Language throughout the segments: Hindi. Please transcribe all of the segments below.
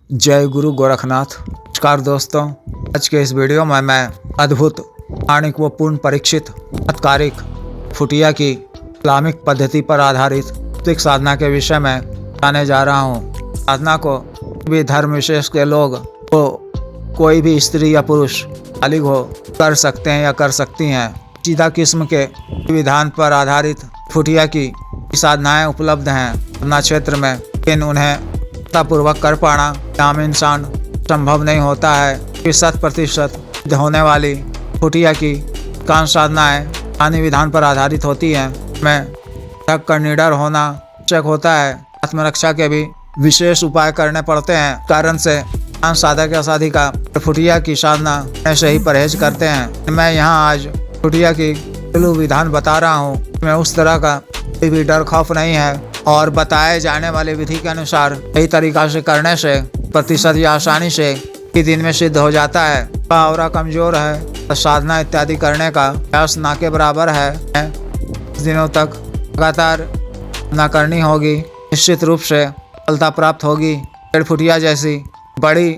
जय गुरु गोरखनाथ। नमस्कार दोस्तों, आज के इस वीडियो में मैं अद्भुत, आणिक व पूर्ण परीक्षित चमत्कारिक फुटिया की इस्लामिक पद्धति पर आधारित सात्विक साधना के विषय में बताने जा रहा हूँ। साधना को भी धर्म विशेष के लोग को कोई भी स्त्री या पुरुष बालिग हो कर सकते हैं या कर सकती हैं। सीधा किस्म के विधान पर आधारित फुटिया की साधनाएं उपलब्ध हैं अपना क्षेत्र में, लेकिन उन्हें पूर्वक कर पाना आम इंसान संभव नहीं होता है कि 100% होने वाली फुटिया की कांश साधनाएं आनी विधान पर आधारित होती हैं। में ढक कर निडर होना आवश्यक होता है। आत्मरक्षा के भी विशेष उपाय करने पड़ते हैं। कारण से कांश साधक या साधिका फुटिया की साधना से ही परहेज करते हैं। मैं यहाँ आज फुटिया की घरेलू विधान बता रहा हूँ। मैं उस तरह का कोई भी डर खौफ नहीं है और बताए जाने वाले विधि के अनुसार सही तरीका से करने से प्रतिशत या आसानी से ही दिन में सिद्ध हो जाता है। आवरा कमजोर है, साधना इत्यादि करने का प्रयास ना के बराबर है। दिनों तक लगातार ना करनी होगी, निश्चित रूप से सफलता प्राप्त होगी। पेड़ फुटिया जैसी बड़ी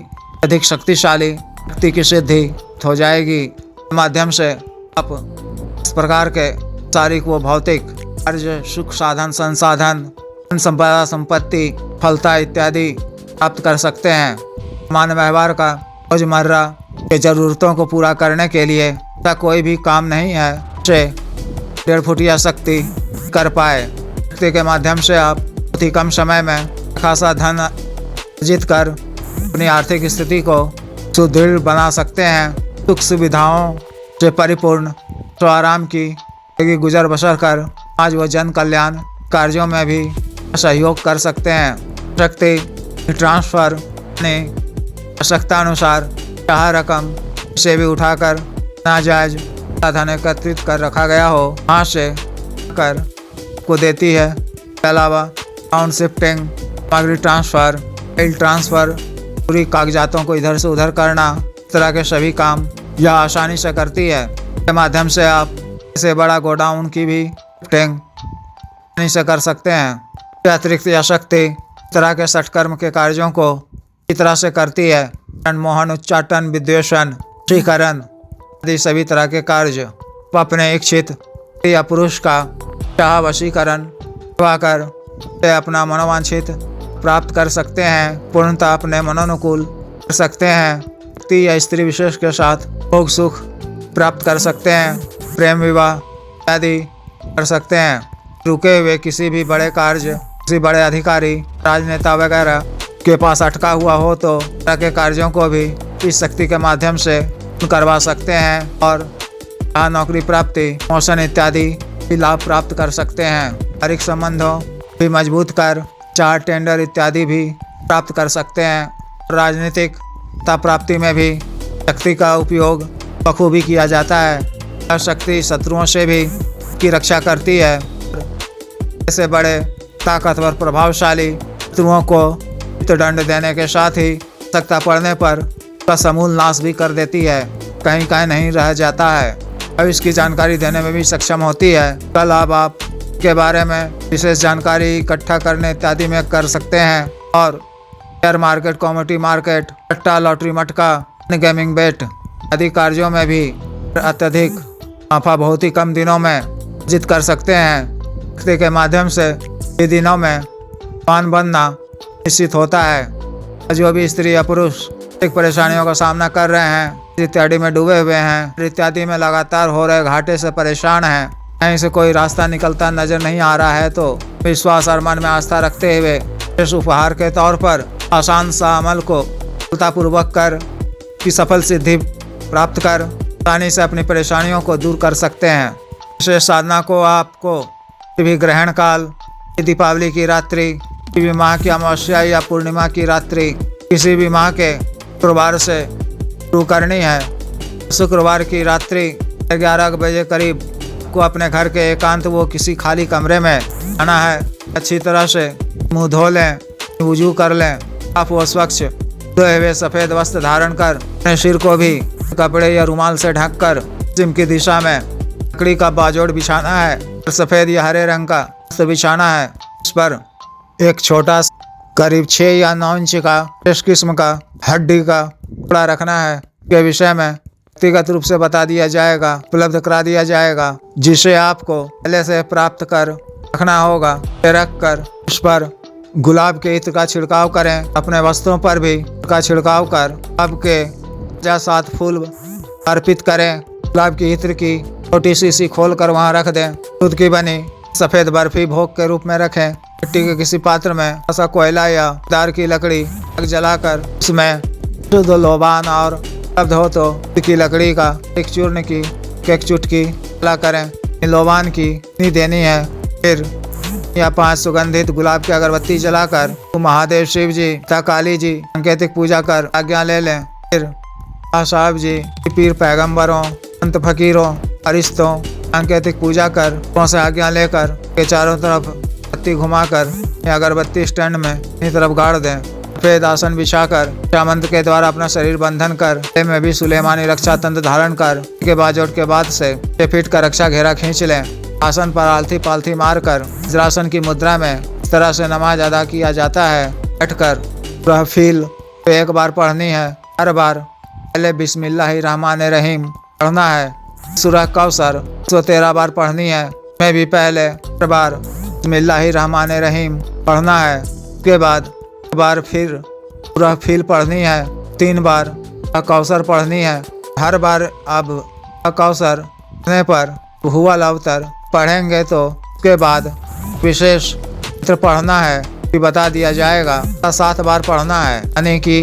अधिक शक्तिशाली शक्ति की सिद्धि हो जाएगी। माध्यम से आप इस प्रकार के शारीरिक व भौतिक कार्य, सुख साधन, संसाधन, संपदा, संपत्ति, फलता इत्यादि प्राप्त कर सकते हैं। सामान्य व्यवहार का रोजमर्रा के जरूरतों को पूरा करने के लिए ऐसा कोई भी काम नहीं है से 1.5 फुटिया शक्ति कर पाए। शक्ति के माध्यम से आप बहुत ही कम समय में खासा धन अर्जित कर अपनी आर्थिक स्थिति को सुदृढ़ बना सकते हैं। सुख सुविधाओं से परिपूर्ण आराम की गुजर बसर कर आज वो जन कल्याण कार्यों में भी सहयोग कर सकते हैं। शक्ति ट्रांसफर ने आवश्यकता अनुसार चाह रकम से भी उठाकर नाजायज धन एकत्रित कर रखा गया हो वहाँ से कर को देती है। इसके अलावा अकाउंट शिफ्टिंग, सामग्री ट्रांसफ़र, फाइल ट्रांसफ़र, पूरी कागजातों को इधर से उधर करना, इस तरह के सभी काम यह आसानी से करती है। इसके माध्यम से आप ऐसे बड़ा गोडाउन की भी शिफ्टिंग आसानी से कर सकते हैं। अतिरिक्त यह शक्ति इस तरह के सटकर्म के कार्यों को इस तरह से करती है। मोहन, उच्चाटन, विद्वेषण, वशीकरण आदि सभी तरह के कार्य अपने इच्छित या पुरुष का चाह वशीकरण कर अपना मनोवांछित प्राप्त कर सकते हैं। पूर्णतः अपने मनोनुकूल कर सकते हैं। व्यक्ति या स्त्री विशेष के साथ भोग सुख प्राप्त कर सकते हैं। प्रेम विवाह आदि कर सकते हैं। रुके हुए किसी भी बड़े कार्य, किसी बड़े अधिकारी, राजनेता वगैरह के पास अटका हुआ हो तो तरह के कार्यों को भी इस शक्ति के माध्यम से करवा सकते हैं और नौकरी प्राप्ति, प्रमोशन इत्यादि भी लाभ प्राप्त कर सकते हैं। पारिवारिक संबंधों भी मजबूत कर चार टेंडर इत्यादि भी प्राप्त कर सकते हैं। राजनीतिक प्राप्ति में भी शक्ति का उपयोग बखूबी किया जाता है। यह शक्ति शत्रुओं से भी की रक्षा करती है। ऐसे बड़े ताकतवर प्रभावशाली शत्रुओं को दंड देने के साथ ही आवश्यकता पड़ने पर उसका समूल नाश भी कर देती है। कहीं कहीं नहीं रह जाता है। अब इसकी जानकारी देने में भी सक्षम होती है। कल आप के बारे में विशेष जानकारी इकट्ठा करने इत्यादि में कर सकते हैं और शेयर मार्केट, कमोडिटी मार्केट, सट्टा, लॉटरी, मटका, गेमिंग बेट आदि कार्यों में भी अत्यधिक मुनाफा बहुत ही कम दिनों में अर्जित कर सकते हैं। शक्ति के माध्यम से ये दिनों में मान बनना निश्चित होता है। जो भी स्त्री या पुरुष एक परेशानियों का सामना कर रहे हैं, इत्यादि में डूबे हुए हैं, इत्यादि में लगातार हो रहे घाटे से परेशान हैं, कहीं से कोई रास्ता निकलता नजर नहीं आ रहा है, तो विश्वास और मन में आस्था रखते हुए इस उपहार के तौर पर आसान सा अमल को सफलतापूर्वक कर की सफल सिद्धि प्राप्त कर आसानी से अपनी परेशानियों को दूर कर सकते हैं। विशेष साधना को आपको भी ग्रहण काल, दीपावली की रात्रि, किसी भी माह की अमावस्या या पूर्णिमा की रात्रि, किसी भी माह के शुक्रवार से शुरू करनी है। शुक्रवार की रात्रि 11 बजे करीब को अपने घर के एकांत वो किसी खाली कमरे में आना है। अच्छी तरह से मुंह धो लें, वुजू कर लें, आप वो स्वच्छ धोए हुए सफ़ेद वस्त्र धारण कर अपने सिर को भी कपड़े या रुमाल से ढककर पश्चिम की दिशा में लकड़ी का बाजोड़ बिछाना है और सफ़ेद या हरे रंग का वस्त्र बिछाना है। उस पर एक छोटा करीब 6 या 9 इंच का इस किस्म का हड्डी का टुकड़ा रखना है के विषय में व्यक्तिगत रूप से बता दिया जाएगा, उपलब्ध करा दिया जाएगा, जिसे आपको पहले से प्राप्त कर रखना होगा। रख कर उस पर गुलाब के इत्र का छिड़काव करें। अपने वस्त्रों पर भी का छिड़काव कर आपके 7 फूल अर्पित करें। गुलाब की इत्र की छोटी सी खोल कर वहाँ रख दें। दूध की बनी सफ़ेद बर्फी भोग के रूप में रखें। मिट्टी के किसी पात्र में ऐसा कोयला या दार की लकड़ी जलाकर उसमें शुद्ध लोबान और उपलब्ध हो तो की लकड़ी का एक चूर्ण की एक चुटकी ला करें। लोबान की नहीं देनी है। फिर या 5 सुगंधित गुलाब की अगरबत्ती जलाकर महादेव शिव जी तथा काली जी सांकेतिक पूजा कर आज्ञा ले लें। फिर साहब जी पीर पैगंबरों संत फकीरों फरिश्तों सांकेतिक पूजा कर से आज्ञा लेकर के चारों तरफ बत्ती घुमाकर या अगरबत्ती स्टैंड में अपनी तरफ गाड़ दें। सफेद आसन बिछाकर मंत्र के द्वारा अपना शरीर बंधन कर में भी सुलेमानी रक्षा तंत्र धारण कर के बाजोट के बाद से 6 फीट का रक्षा घेरा खींच लें। आसन पर आलथी पालथी मारकर वज्रासन की मुद्रा में इस तरह से नमाज अदा किया जाता है। बैठकर तहफील तो 1 बार पढ़नी है। हर बार पहले बिस्मिल्लाहिर्रहमानिर्रहीम पढ़ना है। सूरह कौसर 113 बार पढ़नी है। मैं भी पहले हर बार बिस्मिल्लाहिर्रहमानिर्रहीम पढ़ना है। उसके बाद बार फिर सूरह फील पढ़नी है। 3 बार कौसर पढ़नी है। हर बार अब कौसर पढ़ने पर हुआ अवतर पढ़ेंगे तो उसके बाद विशेष चित्र पढ़ना है कि बता दिया जाएगा। 7 बार पढ़ना है, यानी कि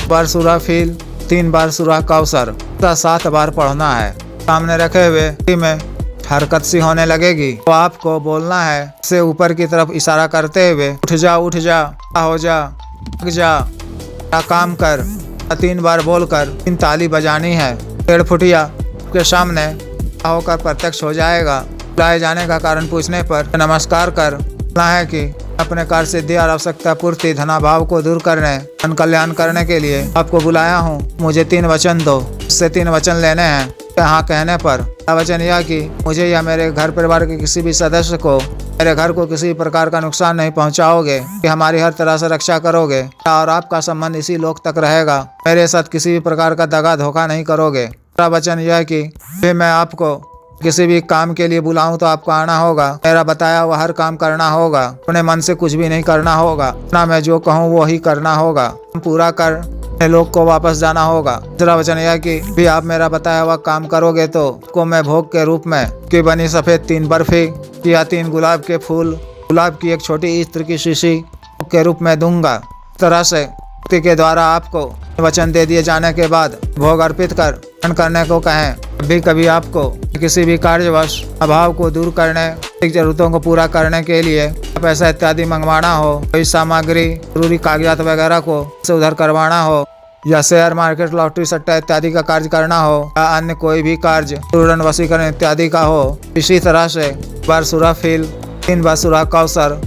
बार सूरह फील 3 बार सूरह कौसर 7 बार पढ़ना है। सामने रखे हुए में हरकत सी होने लगेगी तो आपको बोलना है से ऊपर की तरफ इशारा करते हुए उठ जा हो जा लग जा काम कर। 3 बार बोलकर 3 ताली बजानी है। 1.5 फुटिया के सामने होकर प्रत्यक्ष हो जाएगा। बुलाए जाने का कारण पूछने पर नमस्कार कर है कि अपने कार्य सिद्धि और आवश्यकता पूर्ति धनाभाव को दूर करने धन कल्याण करने के लिए आपको बुलाया हूँ। मुझे 3 वचन दो। उससे 3 वचन लेने हैं। यहाँ कहने पर वचन यह कि मुझे या मेरे घर परिवार के किसी भी सदस्य को मेरे घर को किसी प्रकार का नुकसान नहीं पहुँचाओगे, कि हमारी हर तरह से रक्षा करोगे और आपका संबंध इसी लोक तक रहेगा। मेरे साथ किसी भी प्रकार का दगा धोखा नहीं करोगे। मेरा वचन यह कि फिर मैं आपको किसी भी काम के लिए बुलाऊं तो आपको आना होगा। मेरा बताया हुआ हर काम करना होगा। अपने मन से कुछ भी नहीं करना होगा। ना मैं जो कहूँ वो ही करना होगा। पूरा कर लोग को वापस जाना होगा। दूसरा वचन यह कि भी आप मेरा बताया हुआ काम करोगे तो को मैं भोग के रूप में की बनी सफेद 3 बर्फी या 3 गुलाब के फूल, गुलाब की एक छोटी इत्र की शीशी के रूप में दूंगा। इस तरह से के द्वारा आपको वचन दे दिए जाने के बाद भोग अर्पित कर करने को कहें। भी कभी आपको किसी भी कार्यवश अभाव को दूर करने जरूरतों को पूरा करने के लिए पैसा इत्यादि मंगवाना हो, कोई सामग्री जरूरी कागजात वगैरह को से उधर करवाना हो, या शेयर मार्केट लॉटरी सट्टा इत्यादि का कार्य करना हो, या अन्य कोई भी कार्य ऋण वशीकरण इत्यादि का हो, इसी तरह से बार सूरह फील 3 बार सूरह कौसर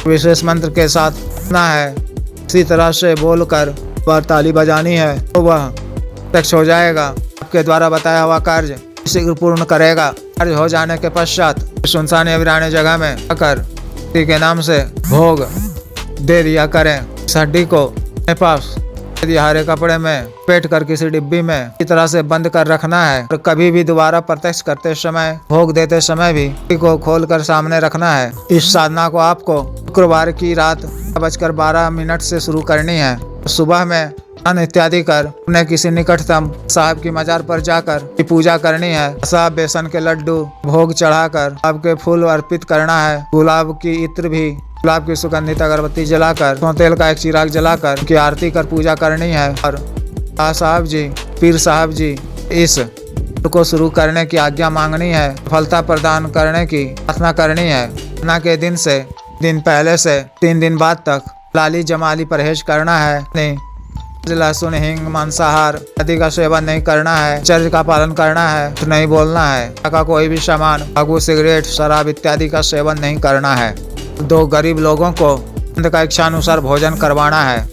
विशेष मंत्र के साथ ना है। इसी तरह से बोलकर बार ताली बजानी है तो वह प्रत्यक्ष हो जाएगा। आपके द्वारा बताया हुआ कार्य शीघ्र पूर्ण करेगा। कार्य हो जाने के पश्चात सुनसान वीरानी जगह में आकर किसी के नाम से भोग दे दिया करें। इस हड्डी को अपने पास हरे कपड़े में पेट कर किसी डिब्बी में इस तरह से बंद कर रखना है और कभी भी दोबारा प्रत्यक्ष करते समय भोग देते समय भी को खोल कर सामने रखना है। इस साधना को आपको शुक्रवार की रात 12:12 से शुरू करनी है। सुबह में स्नान इत्यादि कर अपने किसी निकटतम साहब की मजार पर जाकर की पूजा करनी है। साहब बेसन के लड्डू भोग चढ़ाकर आपके फूल अर्पित करना है। गुलाब की इत्र भी गुलाब की सुगंधित अगरबत्ती जलाकर तेल का एक चिराग जलाकर की आरती कर पूजा करनी है। और साहब जी पीर साहब जी इस को शुरू करने की आज्ञा मांगनी है। सफलता प्रदान करने की प्रार्थना करनी है। ना के दिन पहले से 3 दिन बाद तक लाली जमाली परहेज करना है। नहीं लहसुन हिंग मांसाहार आदि का सेवन नहीं करना है। चर्य का पालन करना है। नहीं बोलना है। का कोई भी सामान अगू सिगरेट शराब इत्यादि का सेवन नहीं करना है। 2 गरीब लोगों को का इच्छानुसार भोजन करवाना है।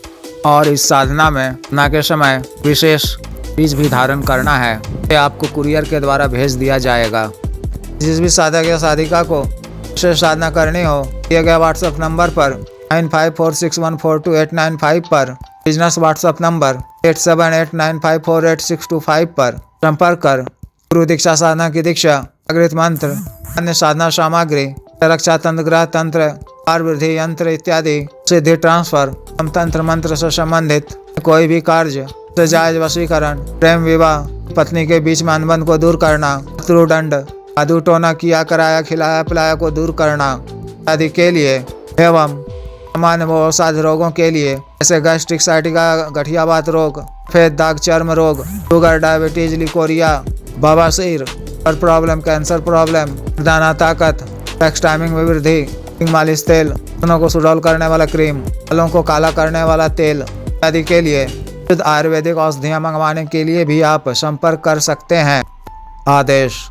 और इस साधना में ना के समय विशेष बीज भी धारण करना है। ये आपको कुरियर के द्वारा भेज दिया जाएगा। जिस भी साधक या साधिका को विशेष साधना करनी हो दिए गए व्हाट्सएप नंबर पर 9546142895 पर, बिजनेस व्हाट्सएप नंबर 8789548625 पर संपर्क कर गुरु दीक्षा साधना की दीक्षा, जागृत मंत्र, अन्य साधना सामग्री, रक्षा तंत्र, ग्रह तंत्र, वृद्धि यंत्र इत्यादि, सिद्धि ट्रांसफर, हम तंत्र मंत्र से संबंधित कोई भी कार्य, जायज वशीकरण, प्रेम विवाह, पत्नी के बीच में अनबन को दूर करना, शत्रुदंड, जादू टोना, किया कराया खिलाया पिलाया को दूर करना आदि के लिए एवं सामान्य व अवसाद रोगों के लिए जैसे गैस्ट्रिक, साइटिका, गठियावात रोग, सफेद दाग, चर्म रोग, शुगर, डायबिटीज, लिकोरिया, बवासीर, प्रॉब्लम, कैंसर प्रॉब्लम, दाना ताकत, सेक्स टाइमिंग में वृद्धि, मालिश तेल, दोनों को सुडौल करने वाला क्रीम, बालों को काला करने वाला तेल आदि के लिए शुद्ध आयुर्वेदिक औषधियाँ मंगवाने के लिए भी आप संपर्क कर सकते हैं। आदेश।